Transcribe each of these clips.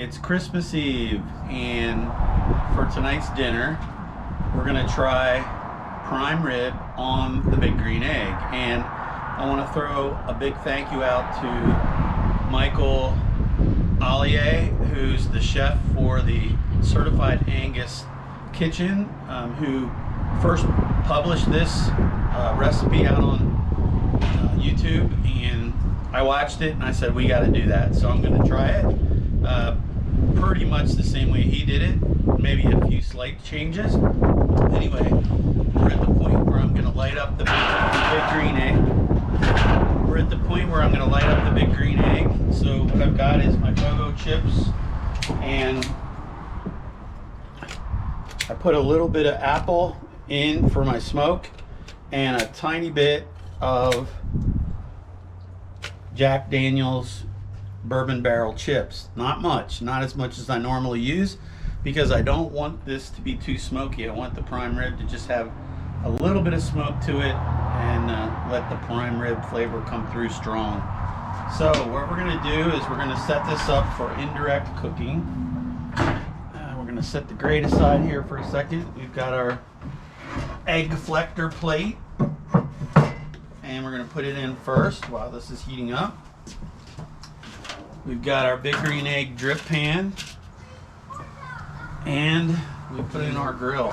It's Christmas Eve, and for tonight's dinner, we're gonna try prime rib on the big green egg. And I want to throw a big thank you out to Michael Allier, who's the chef for the Certified Angus Kitchen, who first published this recipe out on YouTube, and I watched it and I said we got to do that, so I'm going to try it pretty much the same way he did it, maybe a few slight changes. Anyway, we're at the point where I'm going to light up the big green egg. We're at the point where I'm going to light up the big green egg. So what I've got is my pogo chips, and I put a little bit of apple in for my smoke and a tiny bit of Jack Daniel's bourbon barrel chips. Not much, not as much as I normally use, because I don't want this to be too smoky. I want the prime rib to just have a little bit of smoke to it and let the prime rib flavor come through strong. So what we're going to do is we're going to set this up for indirect cooking. We're going to set the grate aside here for a second. We've got our egg flector plate, and we're going to put it in first while this is heating up. We've got our big green egg drip pan, and we put in our grill.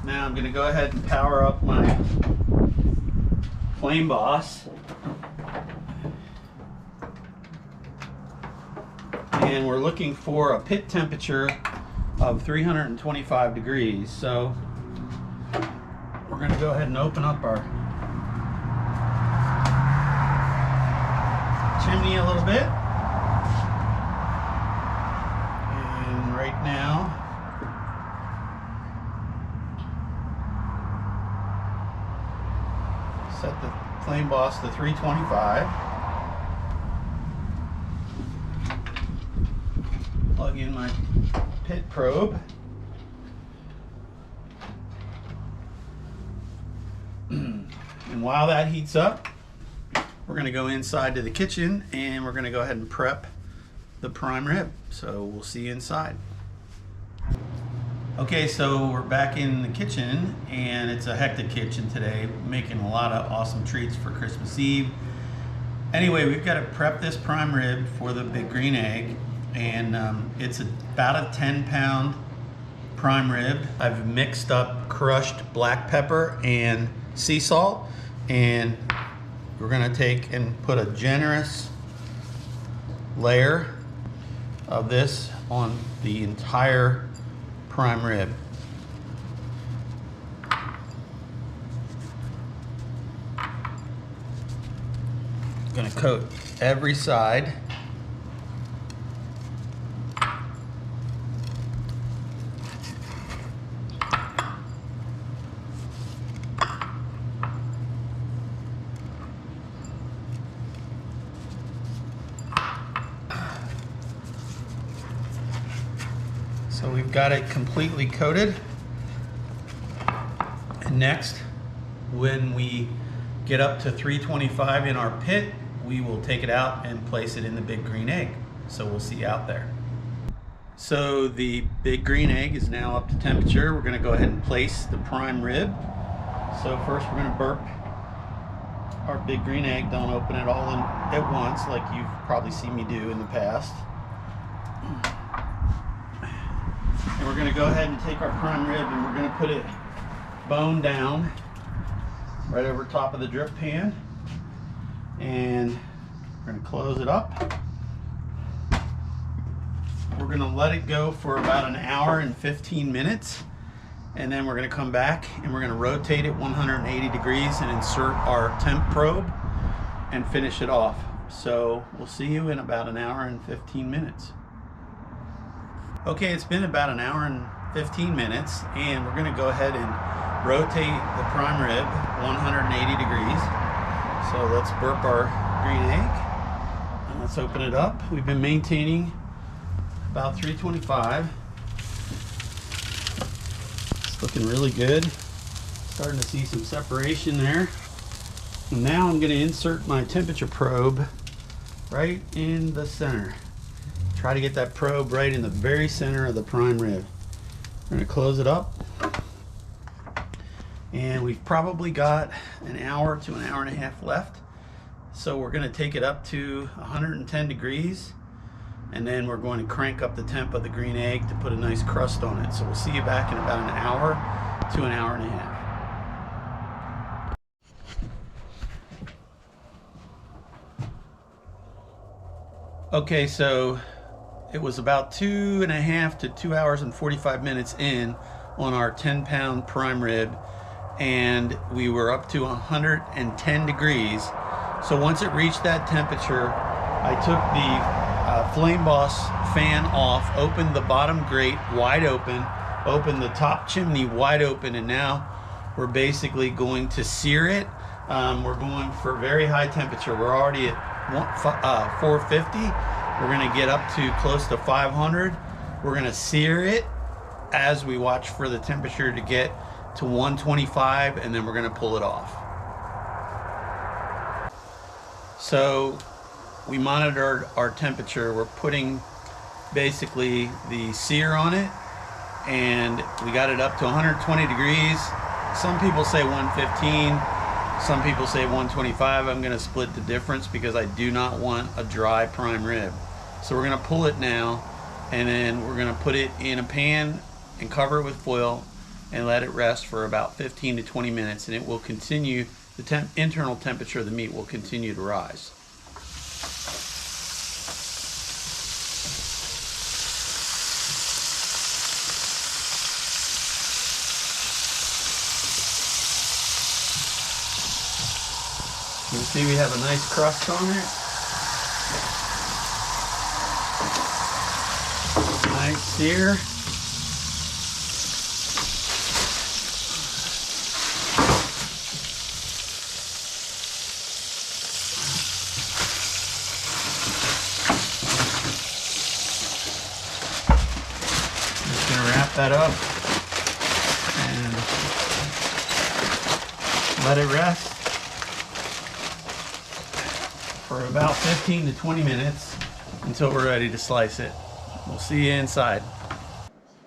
Now I'm going to go ahead and power up my Flame Boss, and we're looking for a pit temperature of 325 degrees. So we're going to go ahead and open up our chimney a little bit, and right now set the Flame Boss to 325. Plug in my pit probe. And while that heats up, we're going to go inside to the kitchen and we're going to go ahead and prep the prime rib. So we'll see you inside. Okay, so we're back in the kitchen, and it's a hectic kitchen today, making a lot of awesome treats for Christmas Eve. Anyway, we've got to prep this prime rib for the big green egg, and it's about a 10-pound prime rib. I've mixed up crushed black pepper and sea salt, and we're going to take and put a generous layer of this on the entire prime rib. Going to coat every side. So we've got it completely coated. And next, when we get up to 325 in our pit, we will take it out and place it in the big green egg. So we'll see you out there. So the big green egg is now up to temperature. We're going to go ahead and place the prime rib. So first we're going to burp our big green egg. Don't open it all in at once like you've probably seen me do in the past. And we're going to go ahead and take our prime rib and we're going to put it bone down right over top of the drip pan, and we're going to close it up. We're going to let it go for about an hour and 15 minutes, and then we're going to come back and we're going to rotate it 180 degrees and insert our temp probe and finish it off. So we'll see you in about an hour and 15 minutes. Okay, it's been about an hour and 15 minutes, and we're going to go ahead and rotate the prime rib 180 degrees. So let's burp our green egg, and let's open it up. We've been maintaining about 325. It's looking really good. Starting to see some separation there. And now I'm going to insert my temperature probe right in the center. Try to get that probe right in the very center of the prime rib. We're going to close it up. And we've probably got an hour to an hour and a half left. So we're going to take it up to 110 degrees. And then we're going to crank up the temp of the green egg to put a nice crust on it. So we'll see you back in about an hour to an hour and a half. Okay, so it was about 2.5 to 2 hours and 45 minutes in on our 10-pound prime rib, and we were up to 110 degrees. So once it reached that temperature, I took the Flame Boss fan off, opened the bottom grate wide open, opened the top chimney wide open, and now we're basically going to sear it. We're going for very high temperature. We're already at 450. We're going to get up to close to 500. We're going to sear it as we watch for the temperature to get to 125, and then we're going to pull it off. So we monitored our temperature. We're putting basically the sear on it, and we got it up to 120 degrees. Some people say 115. Some people say 125. I'm going to split the difference because I do not want a dry prime rib. So we're going to pull it now, and then we're going to put it in a pan and cover it with foil and let it rest for about 15 to 20 minutes, and it will continue, the internal temperature of the meat will continue to rise. You can see we have a nice crust on it. Nice sear. Just gonna wrap that up and let it rest for about 15 to 20 minutes until we're ready to slice it. We'll see you inside.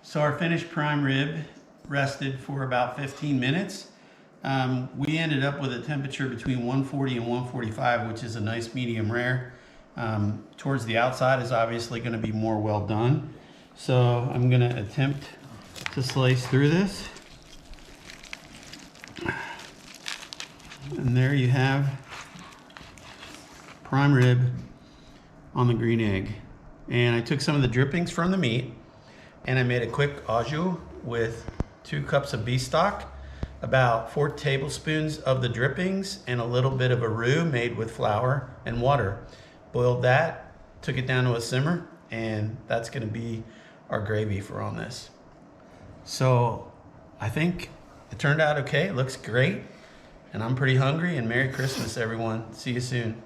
So our finished prime rib rested for about 15 minutes. We ended up with a temperature between 140 and 145, which is a nice medium rare. Towards the outside is obviously going to be more well done. So I'm going to attempt to slice through this. And there you have prime rib on the green egg. And I took some of the drippings from the meat and I made a quick au jus with 2 cups of beef stock, about 4 tablespoons of the drippings, and a little bit of a roux made with flour and water. Boiled that, took it down to a simmer, and that's going to be our gravy for on this. So I think it turned out okay. It looks great, and I'm pretty hungry, and Merry Christmas everyone. See you soon.